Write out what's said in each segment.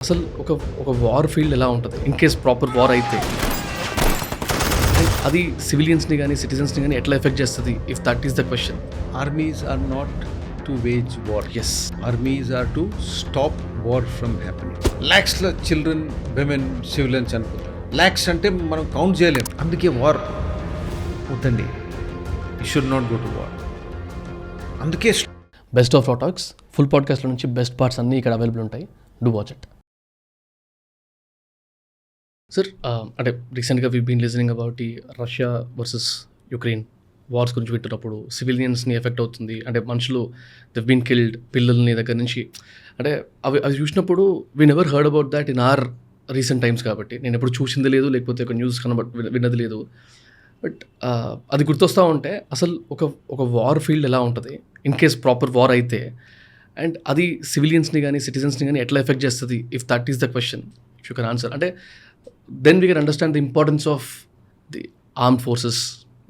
అసలు ఒక war field ఎలా ఉంటుంది ఇన్ కేస్ ప్రాపర్ వార్ అయితే అది సివిలియన్స్ని కానీ సిటిజన్స్ని కానీ ఎట్లా ఎఫెక్ట్ చేస్తుంది if that is the question. Armies are not to wage war. Yes. Armies are to stop war from happening. Lakhs లో చిల్డ్రన్ విమెన్ సివిలియన్స్ అనుకుంటారు. లాక్స్ అంటే మనం కౌంట్ చేయలేం. అందుకే వార్ వద్దండి. You should not go to war. అందుకే best of talks full పాడ్కాస్ట్లో నుంచి బెస్ట్ పార్ట్స్ అన్నీ ఇక్కడ అవైలబుల్ ఉంటాయి. Do watch it. సార్ అంటే రీసెంట్గా వీ బీన్ లిజనింగ్ అబౌట్ ఈ రష్యా వర్సెస్ యుక్రెయిన్ వార్స్ గురించి వింటున్నప్పుడు సివిలియన్స్ని ఎఫెక్ట్ అవుతుంది, అంటే మనుషులు దెవ్ బీన్ కిల్డ్, పిల్లల్ని దగ్గర నుంచి, అంటే అవి చూసినప్పుడు we never heard about that in our recent times. కాబట్టి నేను ఎప్పుడు చూసింది లేదు, లేకపోతే ఒక న్యూస్ విన్నది లేదు. బట్ అది గుర్తొస్తూ ఉంటే అసలు ఒక వార్ ఫీల్డ్ ఎలా ఉంటుంది ఇన్ కేస్ ప్రాపర్ వార్ అయితే, అండ్ అది సివిలియన్స్ని కానీ సిటిజన్స్ని కానీ ఎట్లా ఎఫెక్ట్ చేస్తుంది if that is the question, if you can answer. అంటే then we can understand the importance of the armed forces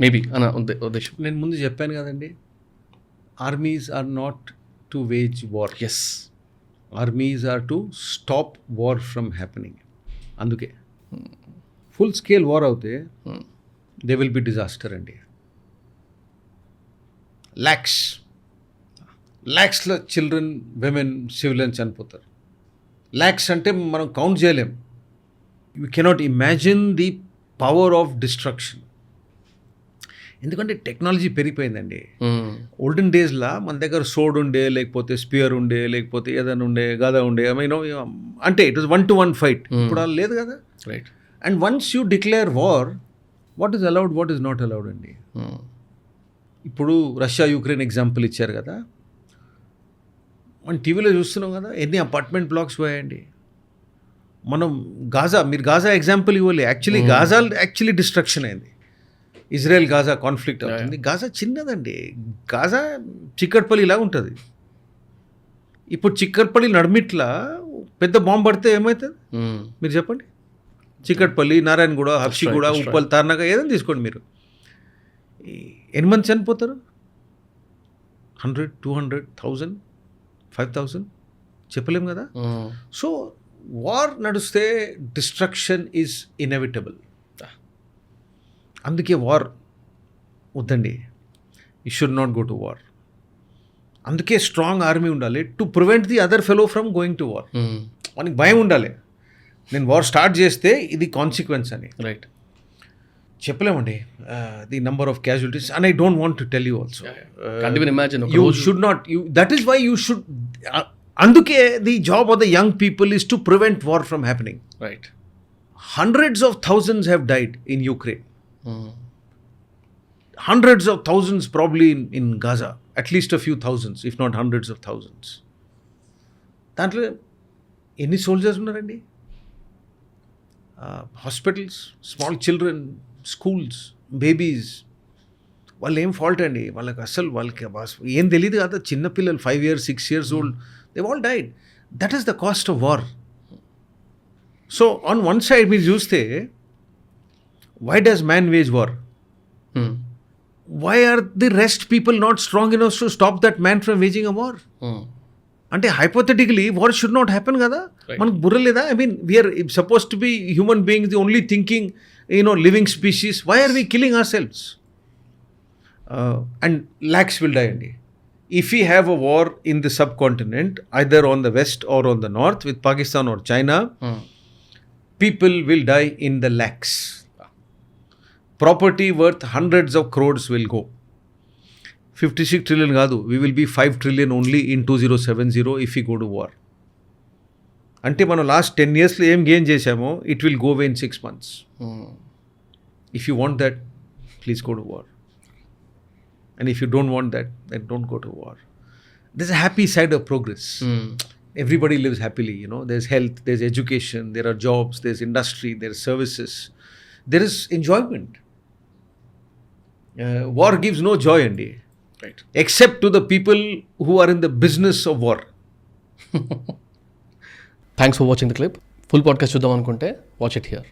maybe అన్న ఉద్దేశం. నేను ముందు చెప్పాను కదండి, armies are not to wage war. Yes, armies are to stop war from happening. అందుకే full scale war అవుతే they will be disaster అండి. ల్యాక్స్లో children women civilians చనిపోతారు. ల్యాక్స్ అంటే మనం కౌంట్ చేయలేం. You cannot imagine the power of destruction. ఎందుకంటే technology పెరిగిపోయిందండి. Olden డేస్లో మన దగ్గర సోడ్ ఉండే, లేకపోతే స్పియర్ ఉండే, లేకపోతే ఏదైనా ఉండే, గద ఉండే, అంటే ఇట్ వాజ్ 1-to-1 ఫైట్. ఇప్పుడు అలా లేదు కదా. Right. And once you declare war, what is allowed, what is not allowed అండి. ఇప్పుడు రష్యా యుక్రెయిన్ ఎగ్జాంపుల్ ఇచ్చారు కదా, మనం టీవీలో చూస్తున్నాం కదా, ఎన్ని అపార్ట్మెంట్ బ్లాక్స్ పోయాయండి. మనం మీరు గాజా ఎగ్జాంపుల్ ఇవ్వాలి. గాజా డిస్ట్రక్షన్ అయింది. ఇజ్రాయెల్ గాజా కాన్ఫ్లిక్ట్ అవుతుంది. గాజా చిన్నదండి. గాజా చిక్కట్పల్లి ఇలా ఉంటుంది. ఇప్పుడు చిక్కట్పల్లి నడిమిట్లా పెద్ద బాంబు పడితే ఏమవుతుంది మీరు చెప్పండి. చిక్కట్పల్లి, నారాయణగూడ, హబ్సిగూడ, ఉప్పల్, తార్నాక ఏదైనా తీసుకోండి మీరు. ఎన్ని మంది చనిపోతారు? 100, 200, 1000, 5000 చెప్పలేం కదా. సో వార్ నడిస్తే డిస్ట్రక్షన్ ఈజ్ ఇన్ఎవిటబుల్. అందుకే వార్ వద్దండి. You should not go to war. అందుకే స్ట్రాంగ్ ఆర్మీ ఉండాలి to prevent the other fellow from going to war. మనకి భయం ఉండాలి, నేను వార్ స్టార్ట్ చేస్తే ఇది కాన్సిక్వెన్స్ అని. రైట్. చెప్పలేమండి the number of casualties, and I don't want to tell you also. You should not, that is why you should. అందుకే the job of the young people is to prevent war from happening. Right. Hundreds of thousands have died in Ukraine. Hundreds of thousands probably in Gaza. At least a few thousands, if not hundreds of thousands. దాంట్లో ఎన్ని soldiers ఉన్నారండి? Hospitals, small children, schools, babies, వాళ్ళు ఏం fault అండి. వాళ్ళకి ఏం తెలియదు కదా. చిన్నపిల్లలు 5 years, 6 years old, they've all died. That is the cost of war. So on one side మీరు చూస్తే, why does man wage war? Why are the rest people not strong enough to stop that man from waging a war? అంటే hypothetically war should not happen కదా. మనకు బుర్ర లేదా? I mean we're suppose to be human beings, the only thinking living species. Why are we killing our selves? And lakhs will die అండి. If we have a war in the subcontinent, either on the west or on the north with Pakistan or China, people will die in the lakhs. Property worth hundreds of crores will go. 56 trillion కాదు, we will be 5 trillion only in 2070 if we go to war. అంటే మనం last 10 yearsలో ఏం gain చేశామో it will go away in 6 months. If you want that, please go to war. And if you don't want that, then don't go to war. There's a happy side of progress. Everybody lives happily, There's health, there's education, there are jobs, there's industry, there's services. There is enjoyment. War gives no joy, Andy. Right. Except to the people who are in the business of war. Thanks for watching the clip. Full podcast చూద్దాం అనుకుంటే watch it here.